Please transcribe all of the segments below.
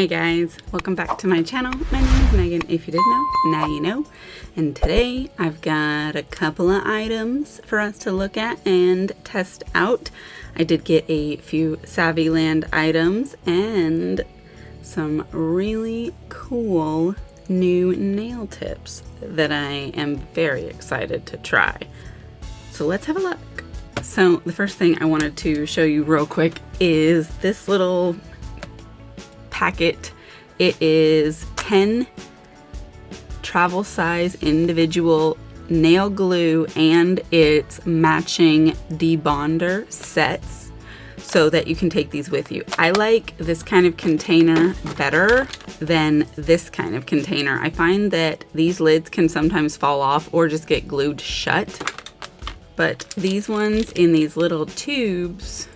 Hey guys, welcome back to my channel. My name is Megan. If you didn't know, now you know. And today I've got a couple of items for us to look at and test out. I did get a few Saviland items and some really cool new nail tips that I am very excited to try. So let's have a look. So the first thing I wanted to show you real quick is this little packet. It is 10 travel size individual nail glue and its matching debonder sets so that you can take these with you. I like this kind of container better than this kind of container. I find that these lids can sometimes fall off or just get glued shut, but these ones in these little tubes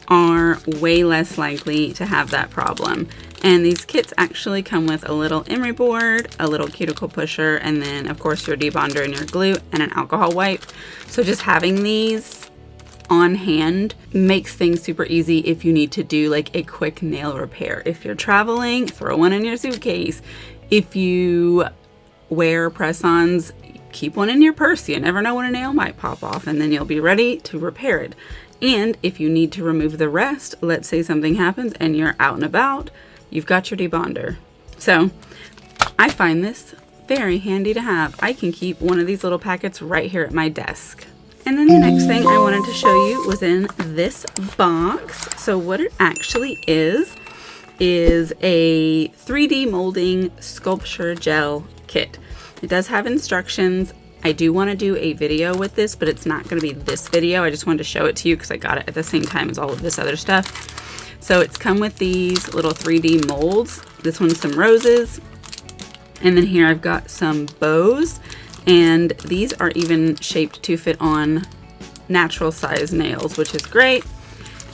are way less likely to have that problem. And these kits actually come with a little emery board, a little cuticle pusher, and then of course your debonder and your glue and an alcohol wipe. So just having these on hand makes things super easy if you need to do like a quick nail repair. If you're traveling, throw one in your suitcase. If you wear press-ons, keep one in your purse. You never know when a nail might pop off, and then you'll be ready to repair it. And if you need to remove the rest, let's say something happens and you're out and about, you've got your debonder. So I find this very handy to have. I can keep one of these little packets right here at my desk. And then the next thing I wanted to show you was in this box. So what it actually is a 3D molding sculpture gel kit. It does have instructions. I do want to do a video with this, but it's not going to be this video. I just wanted to show it to you because I got it at the same time as all of this other stuff. So it's come with these little 3D molds. This one's some roses. And then here I've got some bows. And these are even shaped to fit on natural size nails, which is great.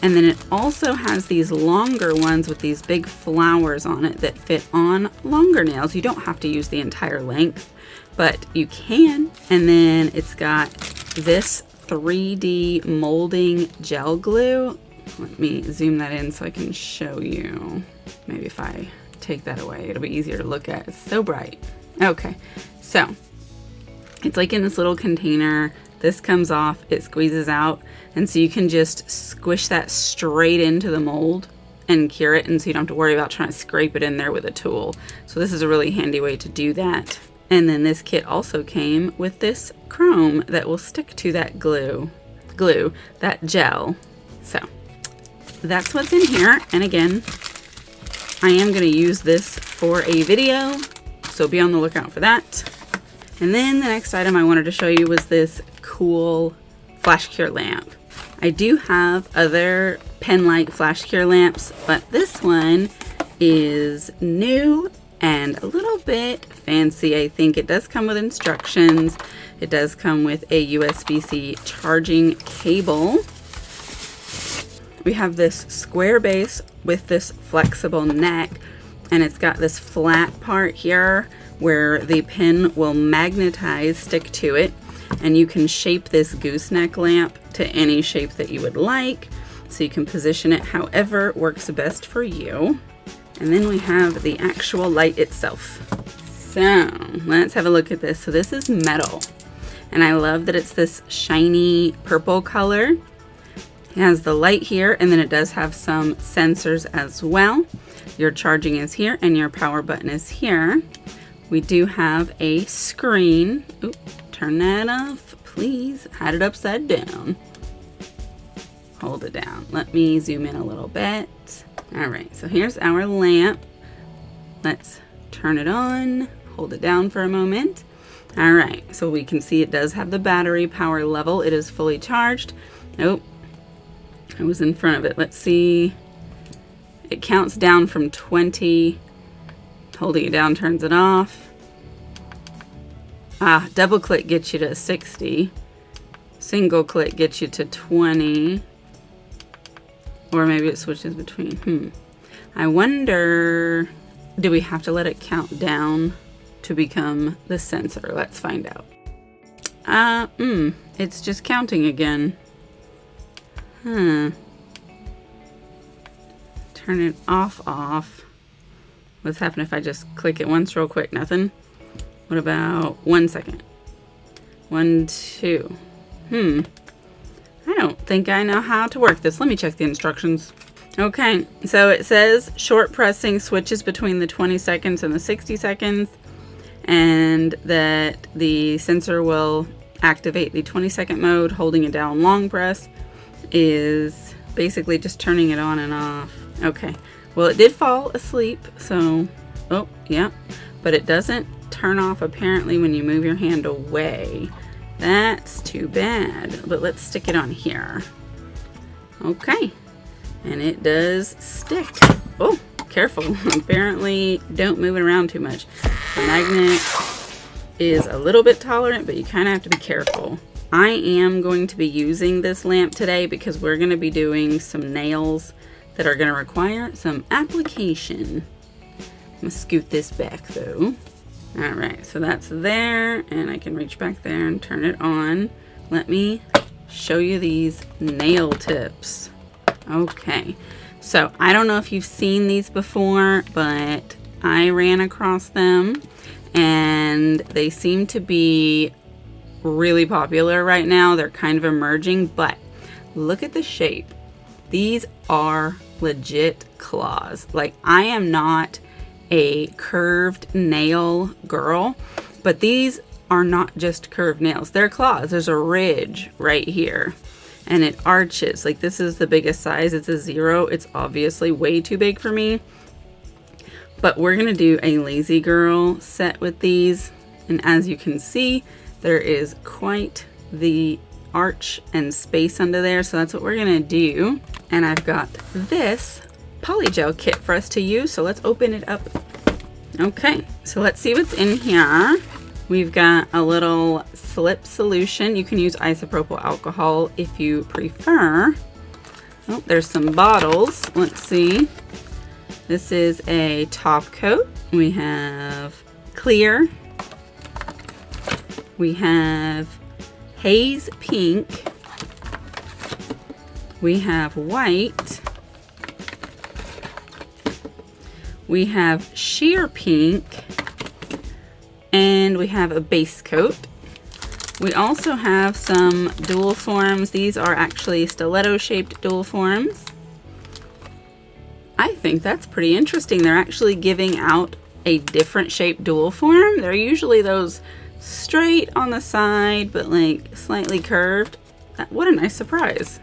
And then it also has these longer ones with these big flowers on it that fit on longer nails. You don't have to use the entire length, but you can. And then it's got this 3D molding gel glue. Let me zoom that in so I can show you. Maybe if I take that away, it'll be easier to look at. It's so bright. Okay, so it's like in this little container. This comes off, it squeezes out, and so you can just squish that straight into the mold and cure it, and so you don't have to worry about trying to scrape it in there with a tool. So this is a really handy way to do that. And then this kit also came with this chrome that will stick to that glue, that gel. So that's what's in here. And again, I am going to use this for a video, so be on the lookout for that. And then the next item I wanted to show you was this cool flash cure lamp. I do have other pen light flash cure lamps, but this one is new and a little bit fancy. I think it does come with instructions. It does come with a USB-C charging cable. We have this square base with this flexible neck, and it's got this flat part here where the pin will magnetize, stick to it, and you can shape this gooseneck lamp to any shape that you would like, so you can position it however works best for you. And then we have the actual light itself. So let's have a look at this. So this is metal, and I love that it's this shiny purple color. It has the light here, and then it does have some sensors as well. Your charging is here and your power button is here. We do have a screen. Oop, turn that off, please. Had it upside down. Hold it down. Let me zoom in a little bit. All right, so here's our lamp. Let's turn it on. Hold it down for a moment. All right, so we can see it does have the battery power level. It is fully charged. Nope, I was in front of it. Let's see. It counts down from 20. Holding it down turns it off. Double click gets you to 60. Single click gets you to 20. Or maybe it switches between. I wonder, do we have to let it count down to become the sensor? Let's find out. It's just counting again. Turn it off. What's happening if I just click it once real quick? Nothing. What about 1 second? 1, 2. I don't think I know how to work this. Let me check the instructions. Okay, so it says short pressing switches between the 20 seconds and the 60 seconds, and that the sensor will activate the 20-second mode. Holding it down long press is basically just turning it on and off. Okay, well, it did fall asleep, so, oh, yeah, but it doesn't turn off apparently when you move your hand away. That's too bad, but let's stick it on here. Okay, and it does stick. Oh, careful. Apparently don't move it around too much. The magnet is a little bit tolerant, but you kind of have to be careful. I am going to be using this lamp today because we're going to be doing some nails that are going to require some application. I'm going to scoot this back though. All right, so that's there, and I can reach back there and turn it on. Let me show you these nail tips. Okay, so I don't know if you've seen these before, but I ran across them and they seem to be really popular right now. They're kind of emerging, but look at the shape. These are legit claws. Like, I am not a curved nail girl, but these are not just curved nails, they're claws. There's a ridge right here and it arches. Like, this is the biggest size. It's a 0. It's obviously way too big for me, but we're gonna do a lazy girl set with these, and as you can see, there is quite the arch and space under there, so that's what we're gonna do. And I've got this Polygel kit for us to use, so let's open it up. Okay, so let's see what's in here. We've got a little slip solution. You can use isopropyl alcohol if you prefer. Oh, there's some bottles. Let's see. This is a top coat. We have clear. We have haze pink. We have white. We have sheer pink, and we have a base coat. We also have some dual forms. These are actually stiletto shaped dual forms. I think that's pretty interesting. They're actually giving out a different shaped dual form. They're usually those straight on the side, but like slightly curved. What a nice surprise.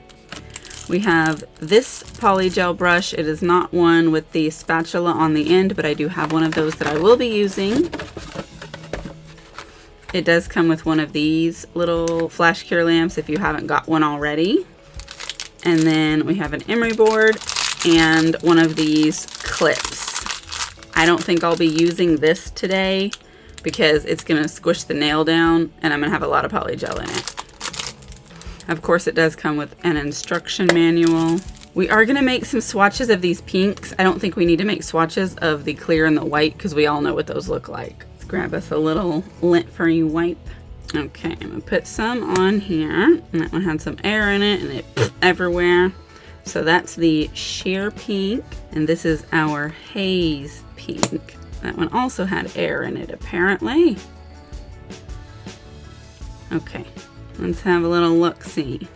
We have this polygel brush. It is not one with the spatula on the end, but I do have one of those that I will be using. It does come with one of these little flash cure lamps if you haven't got one already. And then we have an emery board and one of these clips. I don't think I'll be using this today because it's gonna squish the nail down and I'm gonna have a lot of polygel in it. Of course, it does come with an instruction manual. We are gonna make some swatches of these pinks. I don't think we need to make swatches of the clear and the white because we all know what those look like. Let's grab us a little lint-free wipe. Okay, I'm gonna put some on here. And that one had some air in it and it everywhere. So that's the sheer pink, and this is our haze pink. That one also had air in it, apparently. Okay. Let's have a little look-see.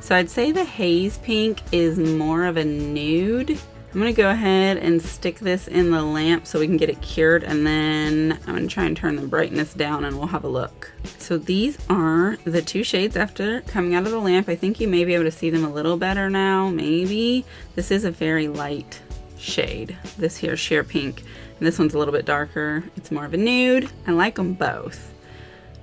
So I'd say the haze pink is more of a nude. I'm gonna go ahead and stick this in the lamp so we can get it cured, and then I'm gonna try and turn the brightness down and we'll have a look. So these are the two shades after coming out of the lamp. I think you may be able to see them a little better now, maybe. This is a very light shade, this here sheer pink, and this one's a little bit darker. It's more of a nude. I like them both.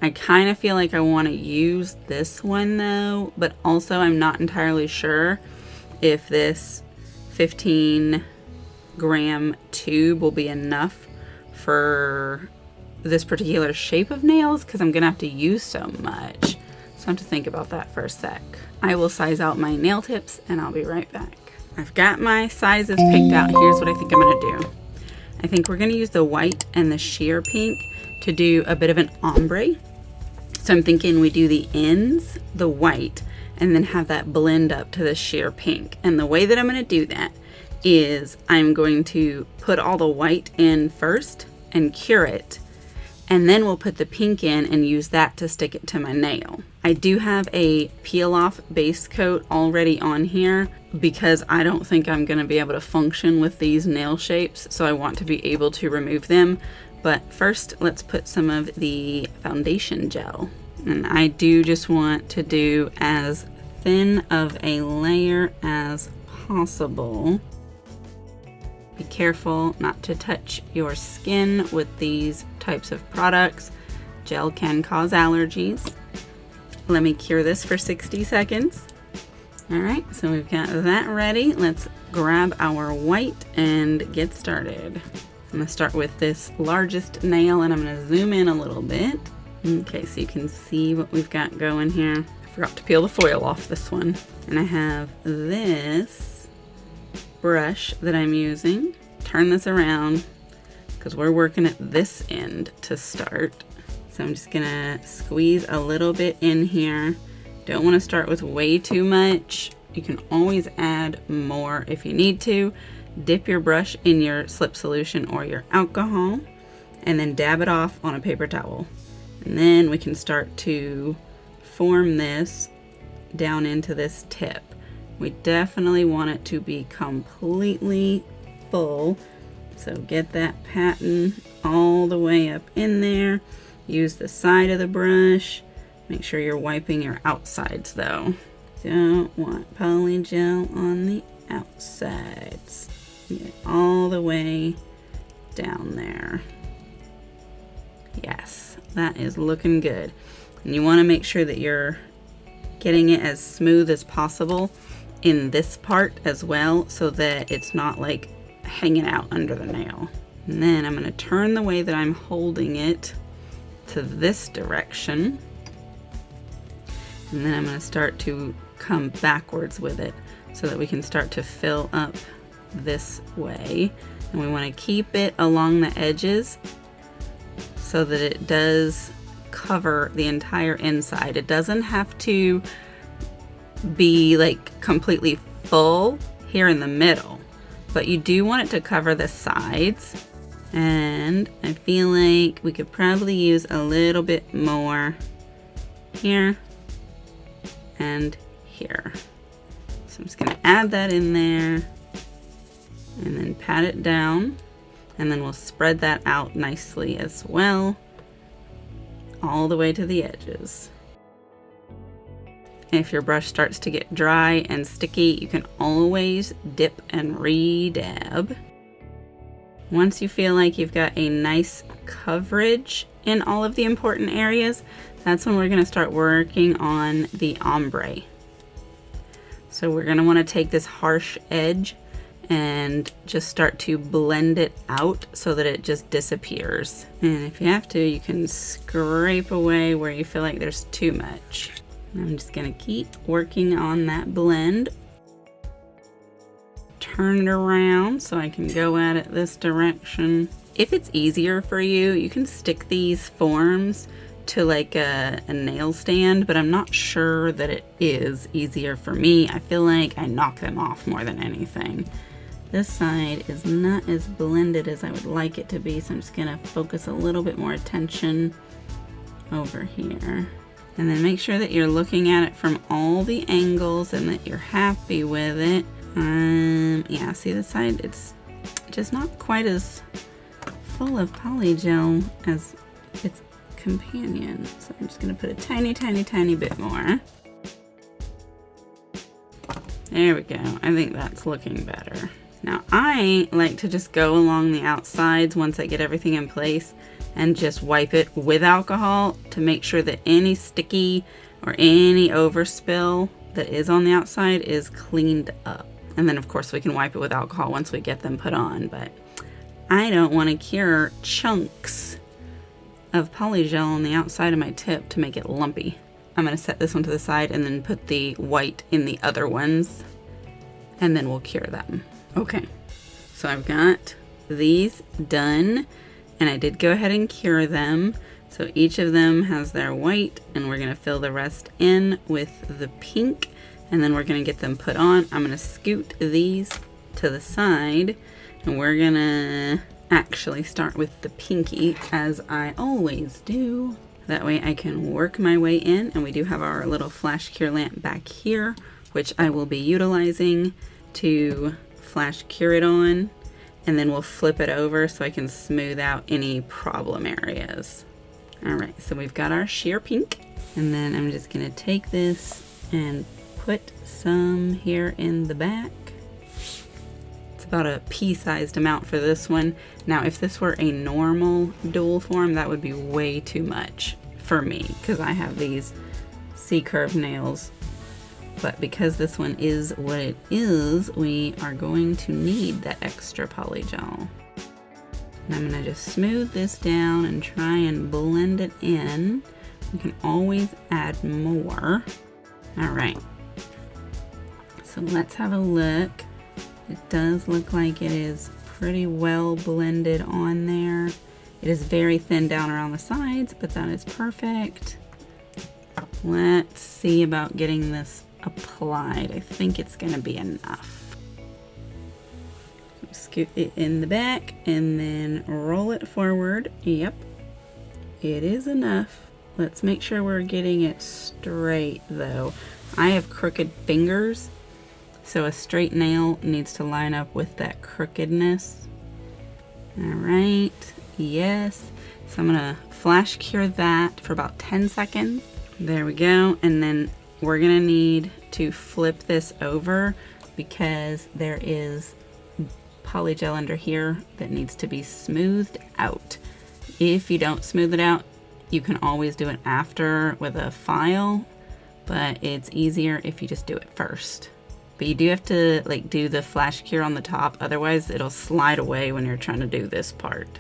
I kind of feel like I want to use this one though, but also I'm not entirely sure if this 15 gram tube will be enough for this particular shape of nails because I'm gonna have to use so much. So I have to think about that for a sec. I will size out my nail tips and I'll be right back. I've got my sizes picked out. Here's what I think I'm gonna do. I think we're gonna use the white and the sheer pink to do a bit of an ombre. So I'm thinking we do the ends, the white, and then have that blend up to the sheer pink. And the way that I'm gonna do that is I'm going to put all the white in first and cure it, and then we'll put the pink in and use that to stick it to my nail. I do have a peel off base coat already on here because I don't think I'm going to be able to function with these nail shapes, so I want to be able to remove them. But first, let's put some of the foundation gel. And I do just want to do as thin of a layer as possible. Be careful not to touch your skin with these types of products. Gel can cause allergies. Let me cure this for 60 seconds. All right, so we've got that ready. Let's grab our white and get started. I'm gonna start with this largest nail and I'm gonna zoom in a little bit. Okay, so you can see what we've got going here. I forgot to peel the foil off this one. And I have this brush that I'm using. Turn this around because we're working at this end to start. So I'm just gonna squeeze a little bit in here. Don't want to start with way too much. You can always add more if you need to. Dip your brush in your slip solution or your alcohol and then dab it off on a paper towel. And then we can start to form this down into this tip. We definitely want it to be completely full. So get that pattern all the way up in there. Use the side of the brush. Make sure you're wiping your outsides though. Don't want polygel on the outsides. Get it all the way down there. Yes, that is looking good. And you want to make sure that you're getting it as smooth as possible in this part as well, so that it's not like hanging out under the nail. And then I'm going to turn the way that I'm holding it to this direction. And then I'm going to start to come backwards with it so that we can start to fill up this way. And we want to keep it along the edges so that it does cover the entire inside. It doesn't have to be like completely full here in the middle, but you do want it to cover the sides. And I feel like we could probably use a little bit more here and here. So I'm just gonna add that in there and then pat it down, and then we'll spread that out nicely as well, all the way to the edges. If your brush starts to get dry and sticky, you can always dip and re-dab. Once you feel like you've got a nice coverage in all of the important areas, that's when we're going to start working on the ombre. So we're going to want to take this harsh edge and just start to blend it out so that it just disappears. And if you have to, you can scrape away where you feel like there's too much. I'm just gonna keep working on that blend. Turn it around so I can go at it this direction. If it's easier for you, you can stick these forms to like a nail stand, but I'm not sure that it is easier for me. I feel like I knock them off more than anything. This side is not as blended as I would like it to be, so I'm just gonna focus a little bit more attention over here. And then make sure that you're looking at it from all the angles and that you're happy with it. Yeah, see the side, it's just not quite as full of polygel as its companion. So I'm just gonna put a tiny, tiny, tiny bit more. There we go. I think that's looking better. Now I like to just go along the outsides once I get everything in place and just wipe it with alcohol to make sure that any sticky or any overspill that is on the outside is cleaned up. And then of course we can wipe it with alcohol once we get them put on, but I don't want to cure chunks of polygel on the outside of my tip to make it lumpy. I'm going to set this one to the side and then put the white in the other ones, and then we'll cure them. Okay, so I've got these done, and I did go ahead and cure them. So each of them has their white, and we're gonna fill the rest in with the pink, and then we're gonna get them put on. I'm gonna scoot these to the side, and we're gonna actually start with the pinky, as I always do. That way I can work my way in, and we do have our little flash cure lamp back here, which I will be utilizing to flash cure it on, and then we'll flip it over so I can smooth out any problem areas. All right, so we've got our sheer pink, and then I'm just gonna take this and put some here in the back. About a pea-sized amount for this one. Now, if this were a normal dual form, that would be way too much for me because I have these C-curve nails. But because this one is what it is, we are going to need that extra polygel. And I'm gonna just smooth this down and try and blend it in. You can always add more. All right, so let's have a look. It does look like it is pretty well blended on there. It is very thin down around the sides, but that is perfect. Let's see about getting this applied. I think it's gonna be enough. Scoot it in the back and then roll it forward. Yep, it is enough. Let's make sure we're getting it straight though. I have crooked fingers, so a straight nail needs to line up with that crookedness. All right, yes. So I'm gonna flash cure that for about 10 seconds. There we go. And then we're gonna need to flip this over because there is polygel under here that needs to be smoothed out. If you don't smooth it out, you can always do it after with a file, but it's easier if you just do it first. But you do have to like do the flash cure on the top, otherwise it'll slide away when you're trying to do this part.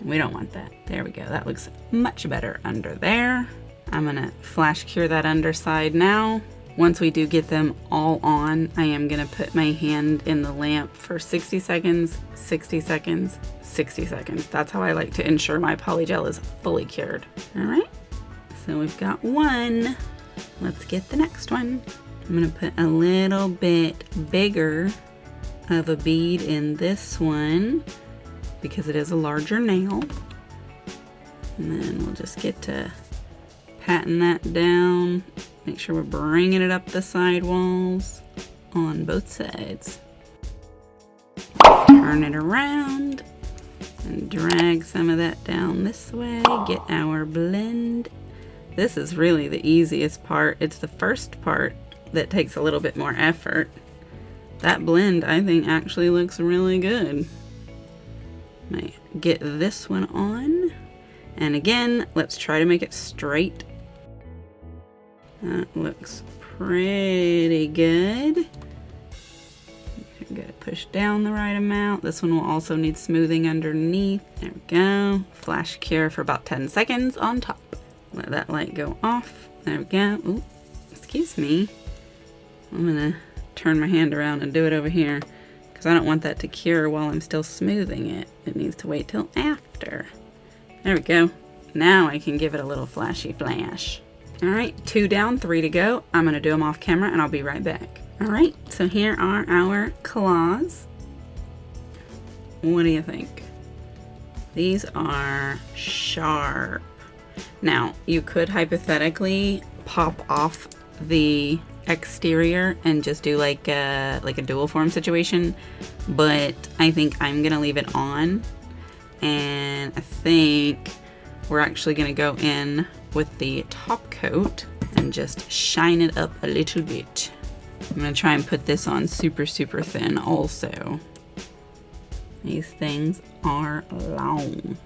We don't want that. There we go. That looks much better under there. I'm gonna flash cure that underside now. Once we do get them all on, I am gonna put my hand in the lamp for 60 seconds, 60 seconds, 60 seconds. That's how I like to ensure my polygel is fully cured. All right, so we've got one. Let's get the next one. I'm gonna put a little bit bigger of a bead in this one because it is a larger nail. And then we'll just get to patting that down. Make sure we're bringing it up the side walls on both sides. Turn it around and drag some of that down this way. Get our blend. This is really the easiest part. It's the first part that takes a little bit more effort. That blend, I think, actually looks really good. Might get this one on. And again, let's try to make it straight. That looks pretty good. Got to push down the right amount. This one will also need smoothing underneath. There we go. Flash cure for about 10 seconds on top. Let that light go off. There we go. Ooh, excuse me. I'm gonna turn my hand around and do it over here because I don't want that to cure while I'm still smoothing it. It needs to wait till after. There we go. Now I can give it a little flashy flash. All right, 2 down, 3 to go. I'm gonna do them off camera and I'll be right back. All right, so here are our claws. What do you think? These are sharp. Now, you could hypothetically pop off the exterior and just do like a dual form situation, but I think I'm gonna leave it on, and I think we're actually gonna go in with the top coat and just shine it up a little bit. I'm gonna try and put this on super thin also. These things are long.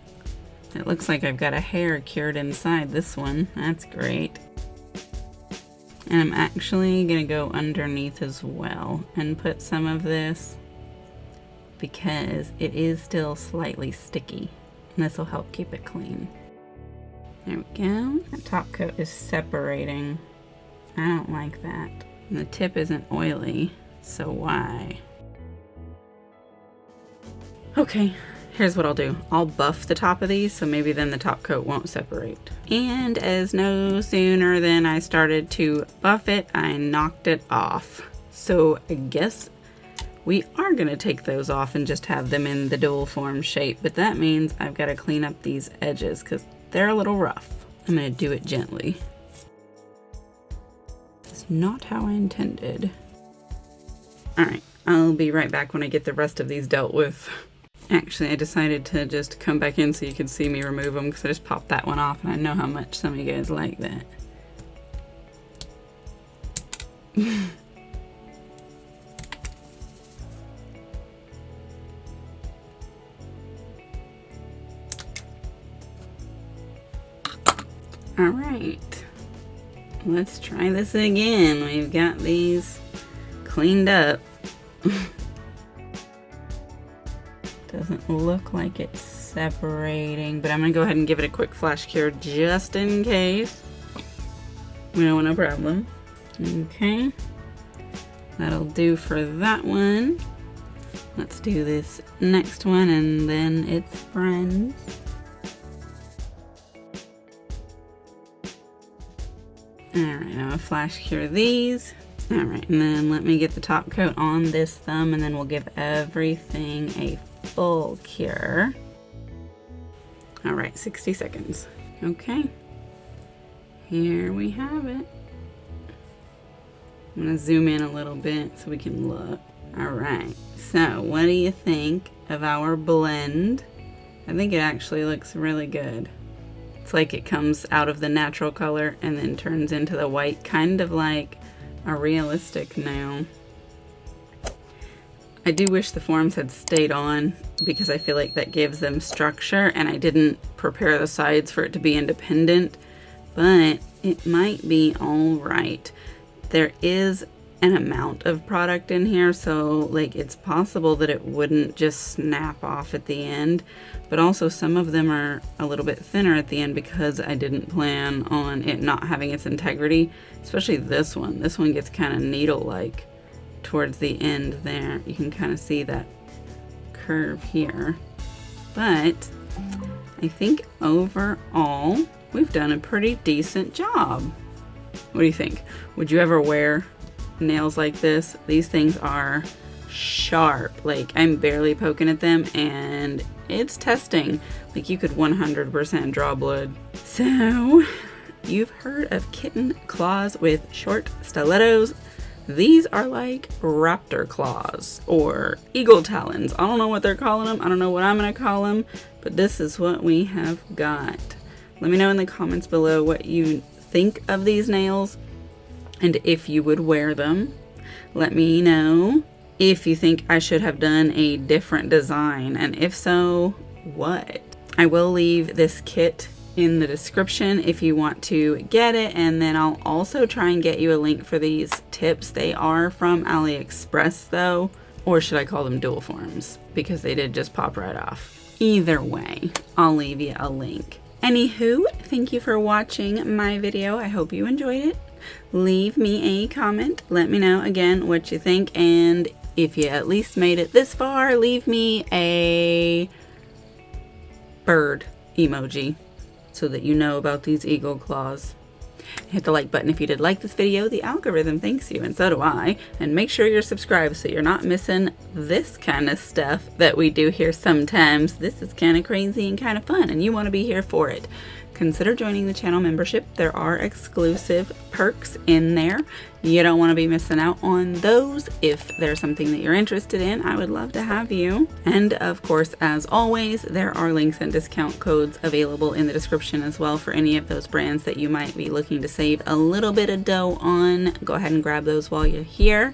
It looks like I've got a hair cured inside this one. That's great. And I'm actually gonna go underneath as well and put some of this because it is still slightly sticky. And this will help keep it clean. There we go. The top coat is separating. I don't like that. And the tip isn't oily, so why? Okay, here's what I'll do. I'll buff the top of these so maybe then the top coat won't separate. And as no sooner than I started to buff it, I knocked it off. So I guess we are going to take those off and just have them in the dual form shape, but that means I've got to clean up these edges because they're a little rough. I'm going to do it gently. It's not how I intended. Alright, I'll be right back when I get the rest of these dealt with. Actually, I decided to just come back in so you can see me remove them because I just popped that one off and I know how much some of you guys like that. Alright, let's try this again. We've got these cleaned up. Doesn't look like it's separating, but I'm gonna go ahead and give it a quick flash cure just in case. No problem. Okay, that'll do for that one. Let's do this next one and then its friends. Alright, I'm gonna flash cure these. Alright, and then let me get the top coat on this thumb and then we'll give everything a full cure. Alright, 60 seconds. Okay, here we have it. I'm gonna zoom in a little bit so we can look. Alright, so what do you think of our blend? I think it actually looks really good. It's like it comes out of the natural color and then turns into the white, kind of like a realistic nail. I do wish the forms had stayed on because I feel like that gives them structure, and I didn't prepare the sides for it to be independent, but it might be all right. There is an amount of product in here, so like it's possible that it wouldn't just snap off at the end, but also some of them are a little bit thinner at the end because I didn't plan on it not having its integrity, especially this one. This one gets kind of needle-like towards the end there. You can kind of see that curve here, but I think overall we've done a pretty decent job. What do you think? Would you ever wear nails like this? These things are sharp. Like, I'm barely poking at them and it's testing. Like, you could 100% draw blood. So you've heard of kitten claws with short stilettos. These are like raptor claws or eagle talons. I don't know what they're calling them. I don't know what I'm gonna call them, but this is what we have got. Let me know in the comments below what you think of these nails and if you would wear them. Let me know if you think I should have done a different design, and if so, what? I will leave this kit in the description if you want to get it, and then I'll also try and get you a link for these tips. They are from AliExpress though, or should I call them dual forms, because they did just pop right off. Either way, I'll leave you a link. Anywho, thank you for watching my video. I hope you enjoyed it. Leave me a comment. Let me know again what you think, and if you at least made it this far, leave me a bird emoji so that you know about these eagle claws. Hit the like button if you did like this video. The algorithm thanks you, and so do I. And make sure you're subscribed so you're not missing this kind of stuff that we do here sometimes. This is kind of crazy and kind of fun, and you want to be here for it. Consider joining the channel membership. There are exclusive perks in there. You don't want to be missing out on those. If there's something that you're interested in, I would love to have you. And of course, as always, there are links and discount codes available in the description as well for any of those brands that you might be looking to save a little bit of dough on. Go ahead and grab those while you're here.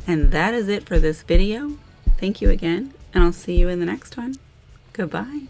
And that is it for this video. Thank you again, and I'll see you in the next one. Goodbye.